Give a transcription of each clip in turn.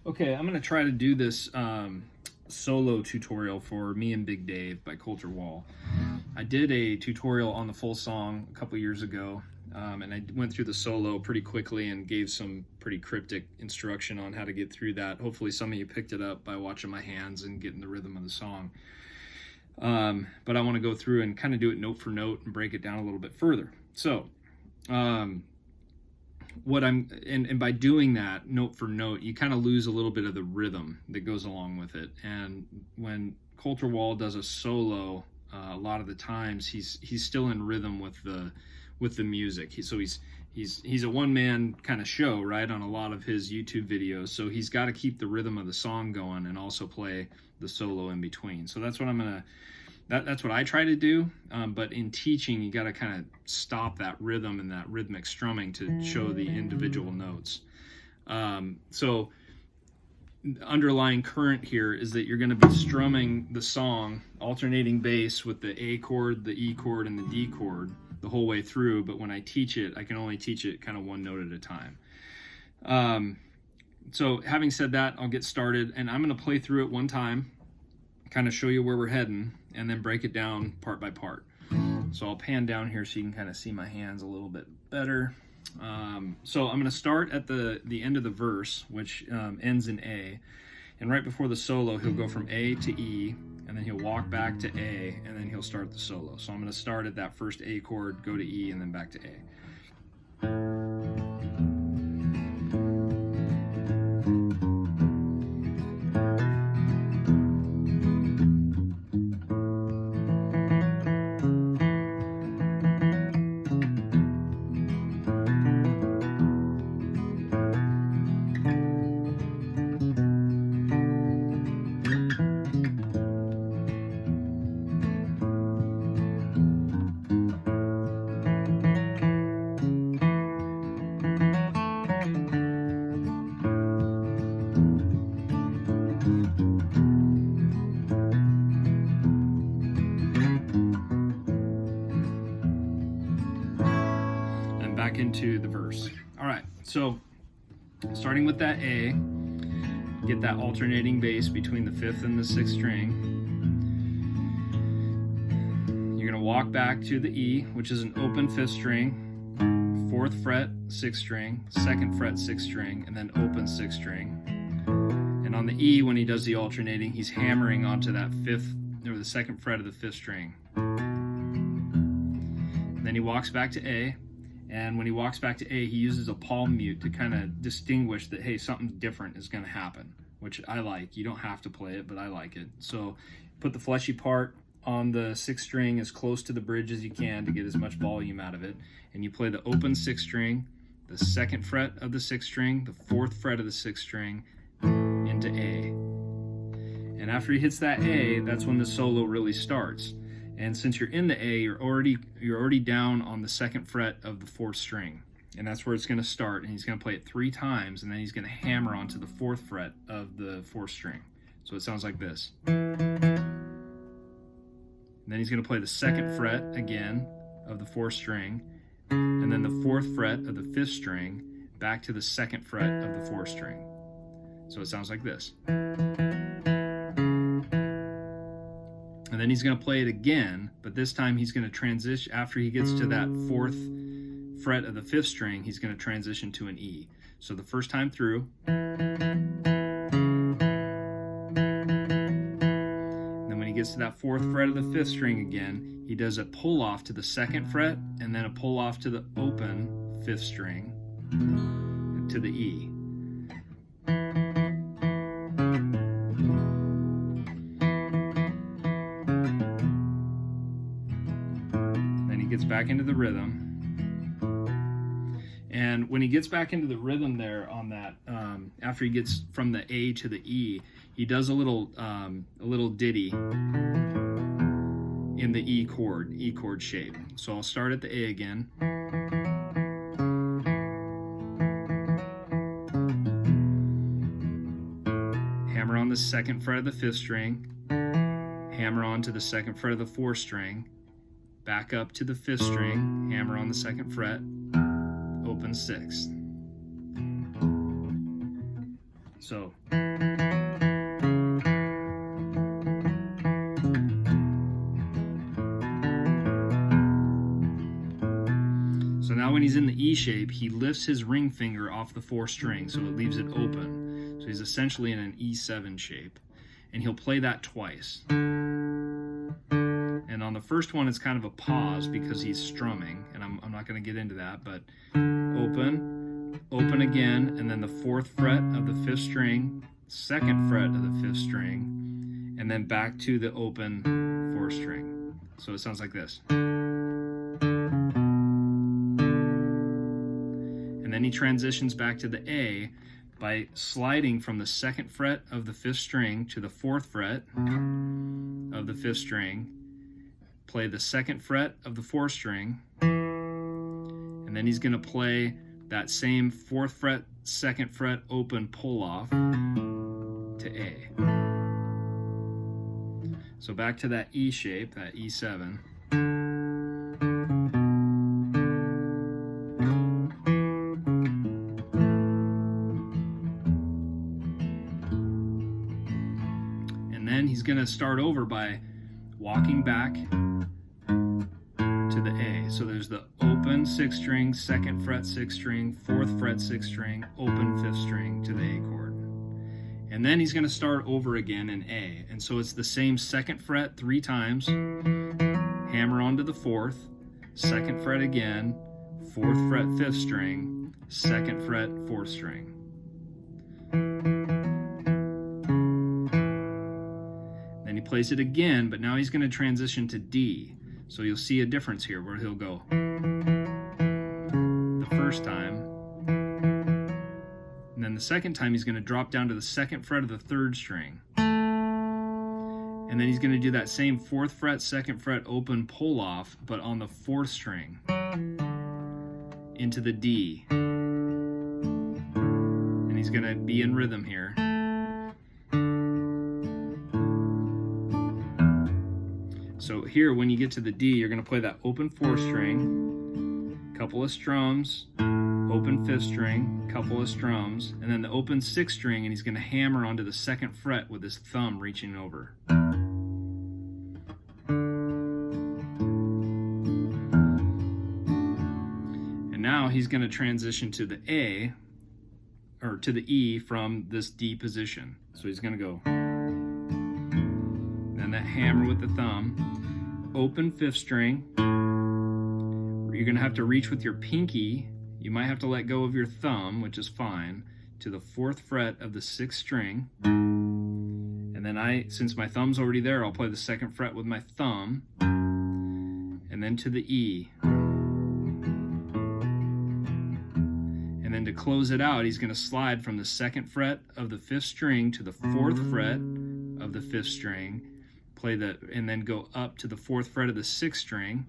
Okay, I'm going to try to do this solo tutorial for Me and Big Dave by Colter. I did a tutorial on the full song a couple years ago, and I went through the solo pretty quickly and gave some pretty cryptic instruction on how to get through that. Hopefully some of you picked it up by watching my hands and getting the rhythm of the song. But I want to go through and kind of do it note for note and break it down a little bit further. So, and by doing that note for note, you kind of lose a little bit of the rhythm that goes along with it. And when Colter does a solo, a lot of the times he's still in rhythm with the music. He's a one-man kind of show, right, on a lot of his YouTube videos. So he's got to keep the rhythm of the song going and also play the solo in between. So that's what that's what I try to do. But in teaching, you got to kind of stop that rhythm and that rhythmic strumming to show the individual notes. So the underlying current here is that you're going to be strumming the song, alternating bass with the A chord, the E chord, and the D chord the whole way through. But when I teach it, I can only teach it kind of one note at a time. So having said that, I'll get started, and I'm going to play through it one time, kind of show you where we're heading, and then break it down part by part. So I'll pan down here so you can kind of see my hands a little bit better. So I'm going to start at the end of the verse, which ends in A, and right before the solo, he'll go from A to E, and then he'll walk back to A, and then he'll start the solo. So I'm going to start at that first A chord, go to E, and then back to A. Back into the verse. All right, so starting with that A, get that alternating bass between the 5th and the 6th string. You're going to walk back to the E, which is an open 5th string, 4th fret 6th string, 2nd fret 6th string, and then open 6th string. And on the E, when he does the alternating, he's hammering onto that 5th or the 2nd fret of the 5th string. And then he walks back to A. And when he walks back to A, he uses a palm mute to kind of distinguish that, hey, something different is going to happen, which I like. You don't have to play it, but I like it. So put the fleshy part on the 6th string as close to the bridge as you can to get as much volume out of it. And you play the open 6th string, the 2nd fret of the 6th string, the 4th fret of the 6th string, into A. And after he hits that A, that's when the solo really starts. And since you're in the A, you're already down on the 2nd fret of the 4th string. And that's where it's going to start. And he's going to play it 3 times, and then he's going to hammer onto the 4th fret of the 4th string. So it sounds like this. And then he's going to play the 2nd fret again of the 4th string, and then the 4th fret of the 5th string back to the 2nd fret of the 4th string. So it sounds like this. And then he's going to play it again, but this time he's going to transition. After he gets to that 4th fret of the 5th string, he's going to transition to an E. So the first time through, and then when he gets to that 4th fret of the 5th string again, he does a pull off to the 2nd fret, and then a pull off to the open 5th string, and to the E. Gets back into the rhythm, and when he gets back into the rhythm there on that, after he gets from the A to the E, he does a little ditty in the E chord shape. So I'll start at the A again. Hammer on the 2nd fret of the 5th string, hammer on to the 2nd fret of the 4th string, back up to the 5th string, hammer on the 2nd fret, open 6th. So now when he's in the E shape, he lifts his ring finger off the 4th string, so it leaves it open. So he's essentially in an E7 shape. And he'll play that twice. And on the first one, it's kind of a pause because he's strumming, and I'm not going to get into that, but open, open again, and then the 4th fret of the 5th string, 2nd fret of the 5th string, and then back to the open 4th string. So it sounds like this. And then he transitions back to the A by sliding from the 2nd fret of the 5th string to the 4th fret of the 5th string, play the 2nd fret of the 4th string, and then he's going to play that same 4th fret, 2nd fret open pull off to A. So back to that E shape, that E7. Then he's going to start over by walking back to the A. So there's the open 6th string, 2nd fret 6th string, 4th fret 6th string, open 5th string to the A chord. And then he's going to start over again in A. And so it's the same 2nd fret 3 times, hammer onto the 4th, 2nd fret again, 4th fret 5th string, 2nd fret 4th string. Then he plays it again, but now he's going to transition to D. So you'll see a difference here where he'll go the first time, and then the second time he's going to drop down to the 2nd fret of the 3rd string. And then he's going to do that same 4th fret, 2nd fret open pull off, but on the 4th string into the D. And he's going to be in rhythm here. So here, when you get to the D, you're going to play that open 4th string, couple of strums, open 5th string, couple of strums, and then the open 6th string, and he's going to hammer onto the 2nd fret with his thumb reaching over. And now he's going to transition to the A, or to the E from this D position. So he's going to go, then that hammer with the thumb, open 5th string. You're going to have to reach with your pinky. You might have to let go of your thumb, which is fine, to the 4th fret of the 6th string. And then since my thumb's already there, I'll play the 2nd fret with my thumb, and then to the E. And then to close it out, he's going to slide from the 2nd fret of the 5th string to the 4th fret of the 5th string, play that, and then go up to the 4th fret of the 6th string,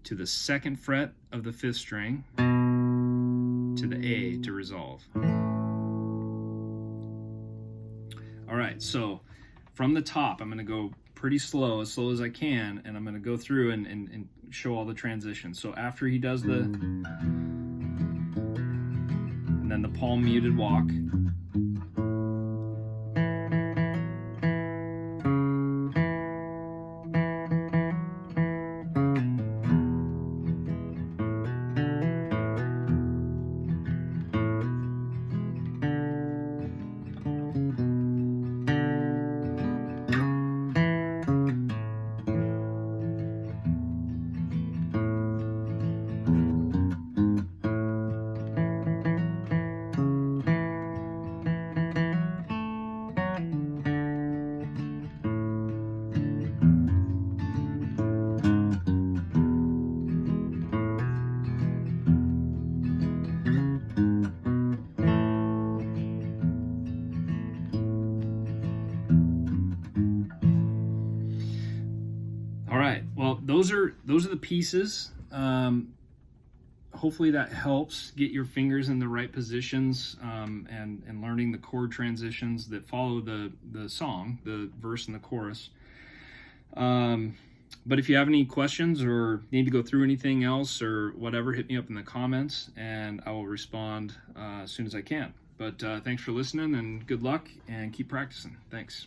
to the 2nd fret of the 5th string, to the A to resolve. All right, so from the top, I'm going to go pretty slow, as slow as I can, and I'm going to go through and show all the transitions. So after he does the, and then the palm muted walk, those are the pieces. Hopefully that helps get your fingers in the right positions, and learning the chord transitions that follow the song, the verse and the chorus. But if you have any questions or need to go through anything else or whatever, hit me up in the comments and I will respond as soon as I can. But thanks for listening, and good luck, and keep practicing. Thanks.